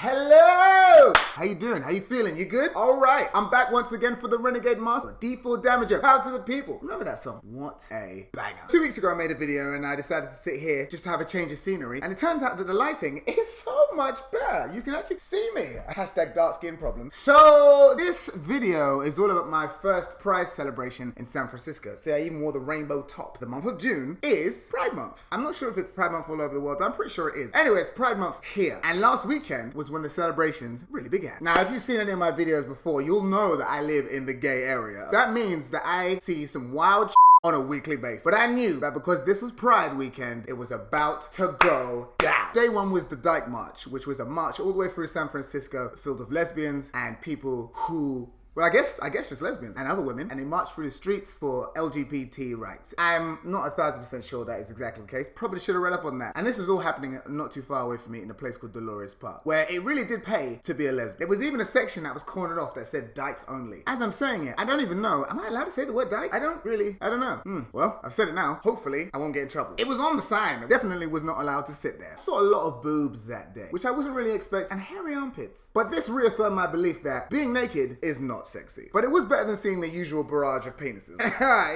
Hello! How you doing? How you feeling? You good? Alright, I'm back once again for the Renegade Master, D4 Damager, Power to the People. Remember that song? What a banger. 2 weeks ago I made a video and I decided to sit here just to have a change of scenery, and it turns out that the lighting is so much better. You can actually see me. Hashtag dark skin problem. So this video is all about my first Pride celebration in San Francisco. See, I even wore the rainbow top. The month of June is Pride Month. I'm not sure if it's Pride Month all over the world, but I'm pretty sure it is. Anyways, Pride Month here. And last weekend was when the celebrations really began. Now, if you've seen any of my videos before, you'll know that I live in the gay area. That means that I see some wild on a weekly basis. But I knew that because this was Pride weekend, it was about to go down. Day one was the Dyke March, which was a march all the way through San Francisco, filled with lesbians and people who, well, I guess just lesbians and other women, and they marched through the streets for LGBT rights. I'm not 1,000% sure that is exactly the case. Probably should have read up on that. And this was all happening not too far away from me in a place called Dolores Park, where it really did pay to be a lesbian. There was even a section that was cornered off that said dykes only. As I'm saying it, I don't even know. Am I allowed to say the word dyke? I don't know. Well, I've said it now. Hopefully, I won't get in trouble. It was on the sign. I definitely was not allowed to sit there. I saw a lot of boobs that day, which I wasn't really expecting, and hairy armpits. But this reaffirmed my belief that being naked is not sexy. But it was better than seeing the usual barrage of penises.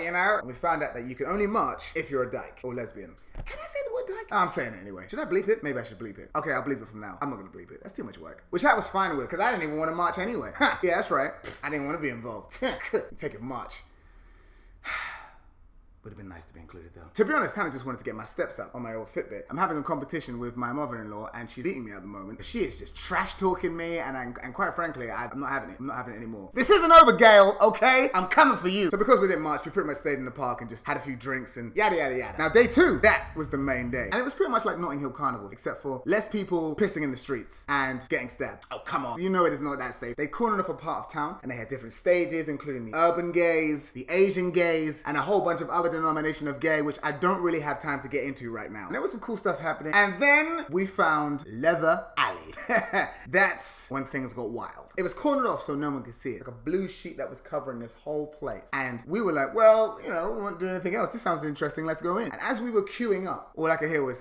You know? And we found out that you can only march if you're a dyke or lesbian. Can I say the word dyke? I'm saying it anyway. Should I bleep it? Maybe I should bleep it. Okay, I'll bleep it from now. I'm not gonna bleep it. That's too much work. Which I was fine with, because I didn't even want to march anyway. Yeah, that's right. I didn't want to be involved. Take a march. Would have been nice to be included though. To be honest, kind of just wanted to get my steps up on my old Fitbit. I'm having a competition with my mother-in-law and she's beating me at the moment. She is just trash talking me and quite frankly, I'm not having it. I'm not having it anymore. This isn't over, Gail, okay? I'm coming for you. So because we didn't march, we pretty much stayed in the park and just had a few drinks and yada yada yada. Now day two, that was the main day. And it was pretty much like Notting Hill Carnival, except for less people pissing in the streets and getting stabbed. Oh, come on. You know it is not that safe. They cornered off a part of town and they had different stages, including the urban gays, the Asian gays, and a whole bunch of other denomination of gay, which I don't really have time to get into right now. And there was some cool stuff happening. And then we found Leather Alley. That's when things got wild. It was cornered off so no one could see it. Like a blue sheet that was covering this whole place. And we were like, well, you know, we won't do anything else. This sounds interesting. Let's go in. And as we were queuing up, all I could hear was,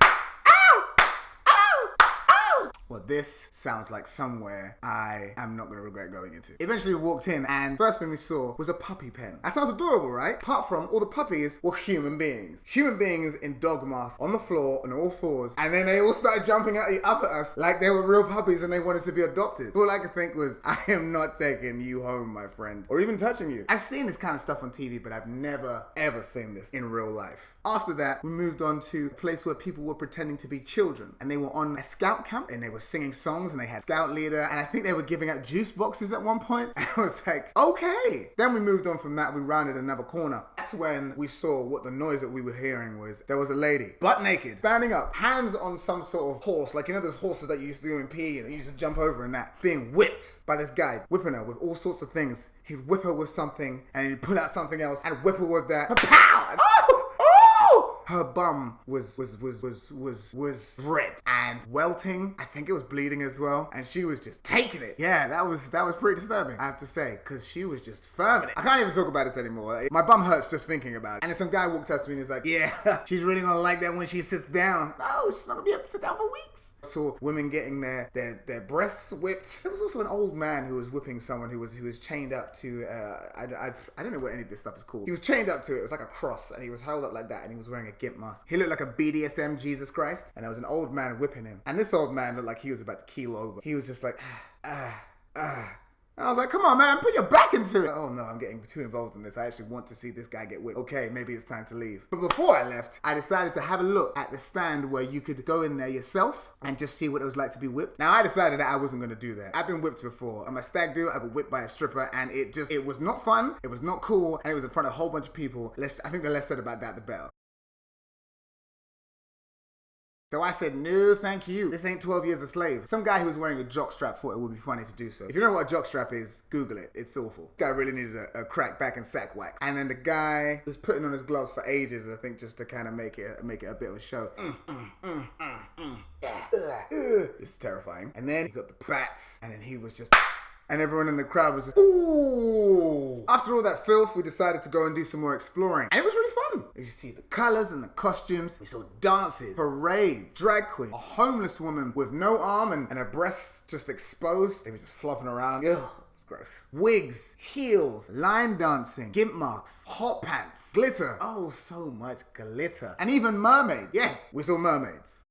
well, this sounds like somewhere I am not going to regret going into. Eventually we walked in and first thing we saw was a puppy pen. That sounds adorable, right? Apart from all the puppies were human beings. Human beings in dog masks on the floor on all fours. And then they all started jumping up at us like they were real puppies and they wanted to be adopted. All I could think was, I am not taking you home, my friend. Or even touching you. I've seen this kind of stuff on TV, but I've never, ever seen this in real life. After that, we moved on to a place where people were pretending to be children. And they were on a scout camp and they were singing songs and they had scout leader. And I think they were giving out juice boxes at one point. And I was like, okay. Then we moved on from that. We rounded another corner. That's when we saw what the noise that we were hearing was. There was a lady, butt naked, standing up, hands on some sort of horse. Like, you know those horses that you used to do in PE and you used to jump over and that. Being whipped by this guy, whipping her with all sorts of things. He'd whip her with something and he'd pull out something else and whip her with that. Pow! Oh! Her bum was red and welting. I think it was bleeding as well. And she was just taking it. Yeah, that was pretty disturbing, I have to say, because she was just firming it. I can't even talk about this anymore. My bum hurts just thinking about it. And then some guy walked up to me and was like, yeah, she's really gonna like that when she sits down. No, she's not gonna be able to sit down for weeks. I saw women getting their breasts whipped. There was also an old man who was whipping someone who was chained up to, I don't know what any of this stuff is called. He was chained up to it. It was like a cross and he was held up like that and he was wearing a gimp mask. He looked like a BDSM Jesus Christ and there was an old man whipping him. And this old man looked like he was about to keel over. He was just like, And I was like, come on, man, put your back into it. Oh no, I'm getting too involved in this. I actually want to see this guy get whipped. Okay, maybe it's time to leave. But before I left, I decided to have a look at the stand where you could go in there yourself and just see what it was like to be whipped. Now, I decided that I wasn't gonna do that. I've been whipped before. I'm a stag do, I got whipped by a stripper and it was not fun, it was not cool, and it was in front of a whole bunch of people. I think the less said about that, the better. So I said, no, thank you. This ain't 12 Years a Slave. Some guy who was wearing a jockstrap thought it would be funny to do so. If you don't know what a jockstrap is, Google it. It's awful. Guy really needed a crack back and sack wax. And then the guy was putting on his gloves for ages, I think just to kind of make it a bit of a show. This is terrifying. And then he got the bats, and then he was just And everyone in the crowd was just, ooh. After all that filth, we decided to go and do some more exploring. And it was really fun. You see the colors and the costumes. We saw dances, parades, drag queen, a homeless woman with no arm and her breasts just exposed. They were just flopping around. Ugh. Gross. Wigs, heels, line dancing, gimp marks, hot pants, glitter. Oh, so much glitter. And even mermaids. Yes, we saw mermaids.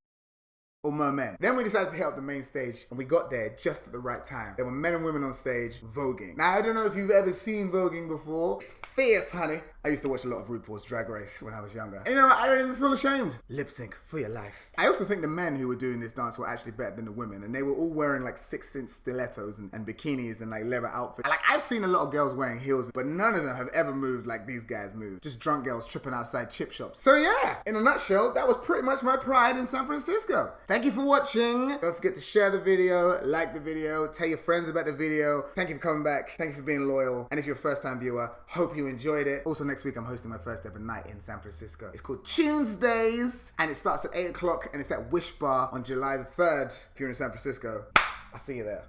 Or mermen. Then we decided to hit up the main stage and we got there just at the right time. There were men and women on stage voguing. Now, I don't know if you've ever seen voguing before. It's fierce, honey. I used to watch a lot of RuPaul's Drag Race when I was younger. And you know what? I don't even feel ashamed. Lip sync for your life. I also think the men who were doing this dance were actually better than the women. And they were all wearing like 6-inch stilettos and bikinis and like leather outfits. Like, I've seen a lot of girls wearing heels, but none of them have ever moved like these guys moved. Just drunk girls tripping outside chip shops. So yeah, in a nutshell, that was pretty much my pride in San Francisco. Thank you for watching. Don't forget to share the video, like the video, tell your friends about the video. Thank you for coming back. Thank you for being loyal. And if you're a first-time viewer, hope you enjoyed it. Also, next week I'm hosting my first ever night in San Francisco. It's called Tuesdays, and it starts at 8 o'clock, and it's at Wish Bar on July the 3rd. If you're in San Francisco, I'll see you there.